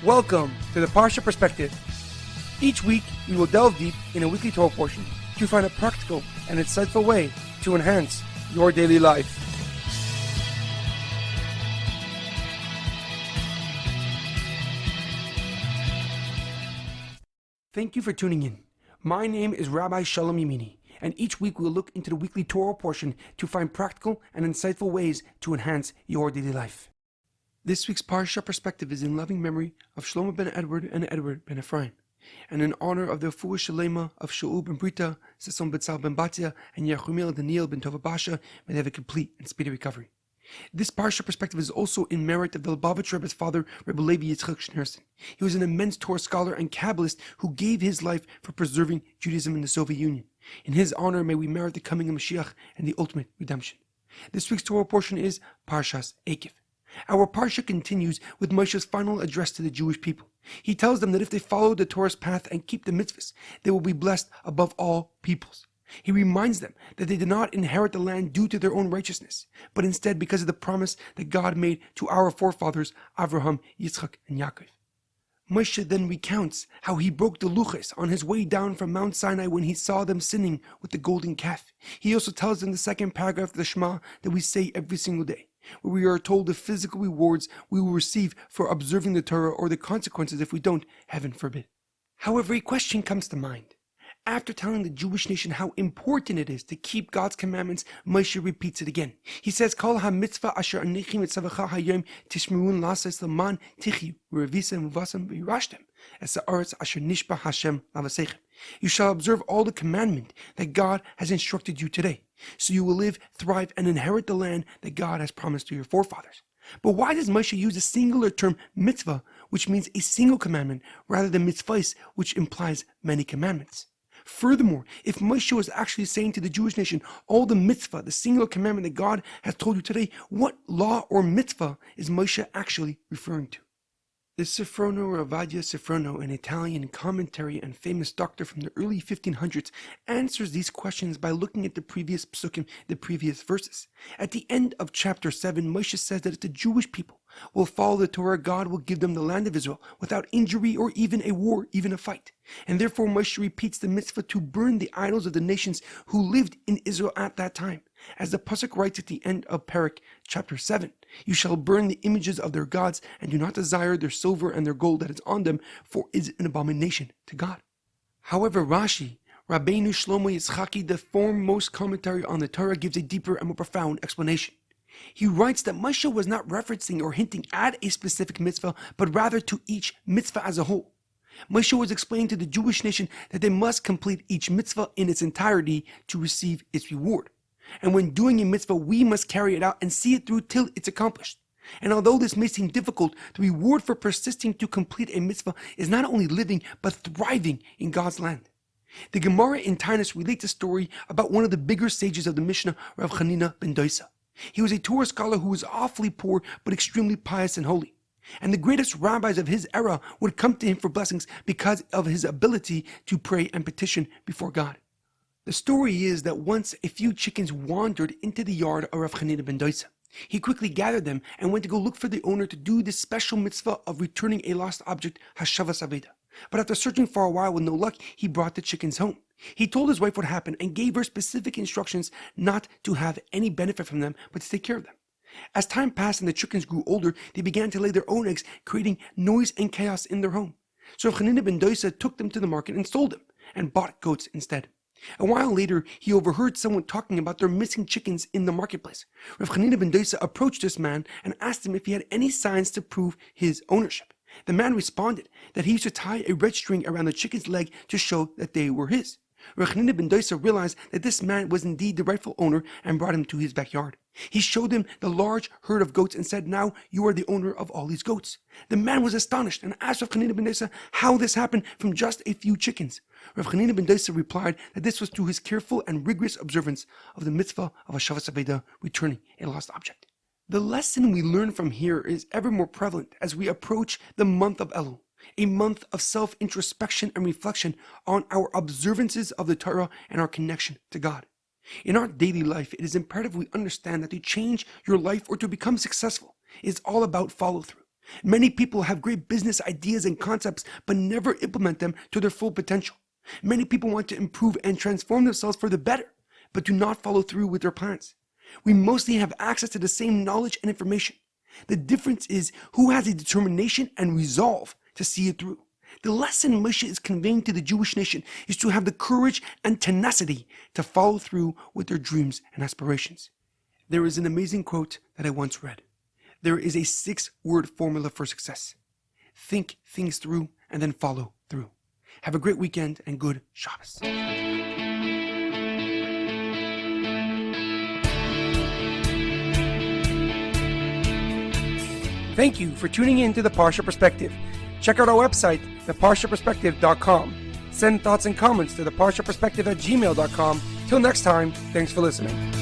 Welcome to the Parsha Perspective. Each week, we will delve deep in a weekly Torah portion to find a practical and insightful way to enhance your daily life. Thank you for tuning in. My name is Rabbi Shalom Yemini, and each week we will look into the weekly Torah portion to find practical and insightful ways to enhance your daily life. This week's Parsha Perspective is in loving memory of Shlomo ben Edward and Edward ben Efraim, and in honor of the Refuah Shlema of Shaul ben Berta, Sasson ben Batia, and Yirachmiel ben Tova Basha may they have a complete and speedy recovery. This Parsha Perspective is also in merit of the Lubavitcher Rebbe's father, Reb Levi Yitzchak Schneerson. He was an immense Torah scholar and Kabbalist who gave his life for preserving Judaism in the Soviet Union. In his honor, may we merit the coming of Mashiach and the ultimate redemption. This week's Torah portion is Parshas Eikev. Our Parsha continues with Moshe's final address to the Jewish people. He tells them that if they follow the Torah's path and keep the Mitzvahs, they will be blessed above all peoples. He reminds them that they did not inherit the land due to their own righteousness, but instead because of the promise that God made to our forefathers, Abraham, Yitzchak, and Yaakov. Moshe then recounts how he broke the luches on his way down from Mount Sinai when he saw them sinning with the golden calf. He also tells them the second paragraph of the Shema that we say every single day, where we are told the physical rewards we will receive for observing the Torah or the consequences if we don't, heaven forbid. However, a question comes to mind. After telling the Jewish nation how important it is to keep God's commandments, Moshe repeats it again. He says, Kol ha-mitzvah asher anichi mitzavacha hayom tishmerun lases leman tichyu u'revisem uvasem v'yirashtem es ha'aretz asher nishba Hashem lavasechem. You shall observe all the commandment that God has instructed you today, so you will live, thrive, and inherit the land that God has promised to your forefathers. But why does Moshe use the singular term mitzvah, which means a single commandment, rather than mitzvahs, which implies many commandments? Furthermore, if Moshe was actually saying to the Jewish nation, all the mitzvah, the singular commandment that God has told you today, what law or mitzvah is Moshe actually referring to? The Sifrono Ravadia Sifrono, an Italian commentary and famous doctor from the early 1500s, answers these questions by looking at the previous psukim, the previous verses. At the end of chapter 7, Moshe says that if the Jewish people will follow the Torah, God will give them the land of Israel without injury or even a war, even a fight. And therefore Moshe repeats the mitzvah to burn the idols of the nations who lived in Israel at that time. As the pasuk writes at the end of Perek, chapter 7, you shall burn the images of their gods and do not desire their silver and their gold that is on them, for it is an abomination to God. However, Rashi, Rabbeinu Shlomo Yitzchaki, the foremost commentary on the Torah, gives a deeper and more profound explanation. He writes that Moshe was not referencing or hinting at a specific mitzvah, but rather to each mitzvah as a whole. Moshe was explaining to the Jewish nation that they must complete each mitzvah in its entirety to receive its reward. And when doing a mitzvah, we must carry it out and see it through till it's accomplished. And although this may seem difficult, the reward for persisting to complete a mitzvah is not only living, but thriving in God's land. The Gemara in Tainus relates a story about one of the bigger sages of the Mishnah, Rav Chanina ben Dosa. He was a Torah scholar who was awfully poor, but extremely pious and holy. And the greatest rabbis of his era would come to him for blessings because of his ability to pray and petition before God. The story is that once a few chickens wandered into the yard of Rav Chanina ben Dosa. He quickly gathered them and went to go look for the owner to do the special mitzvah of returning a lost object, Hashavas Aveda. But after searching for a while with no luck, he brought the chickens home. He told his wife what happened and gave her specific instructions not to have any benefit from them, but to take care of them. As time passed and the chickens grew older, they began to lay their own eggs, creating noise and chaos in their home. So Rav Chanina ben Dosa took them to the market and sold them, and bought goats instead. A while later, he overheard someone talking about their missing chickens in the marketplace. Rav Chanina ben Dosa approached this man and asked him if he had any signs to prove his ownership. The man responded that he used to tie a red string around the chicken's leg to show that they were his. Rav Chanina ben Dosa realized that this man was indeed the rightful owner and brought him to his backyard. He showed him the large herd of goats and said, now you are the owner of all these goats. The man was astonished and asked Rav Chanina ben Dosa how this happened from just a few chickens. Rav Chanina ben Dosa replied that this was through his careful and rigorous observance of the mitzvah of Hashavas Aveda, returning a lost object. The lesson we learn from here is ever more prevalent as we approach the month of Elul, a month of self-introspection and reflection on our observances of the Torah and our connection to God. In our daily life, it is imperative we understand that to change your life or to become successful is all about follow-through. Many people have great business ideas and concepts, but never implement them to their full potential. Many people want to improve and transform themselves for the better, but do not follow through with their plans. We mostly have access to the same knowledge and information. The difference is who has the determination and resolve to see it through. The lesson Moshe is conveying to the Jewish nation is to have the courage and tenacity to follow through with their dreams and aspirations. There is an amazing quote that I once read. There is a 6-word formula for success. Think things through and then follow through. Have a great weekend and good Shabbos. Thank you for tuning in to the Parsha Perspective. Check out our website, theparshaperspective.com. Send thoughts and comments to theparshaperspective@gmail.com. Till next time, thanks for listening.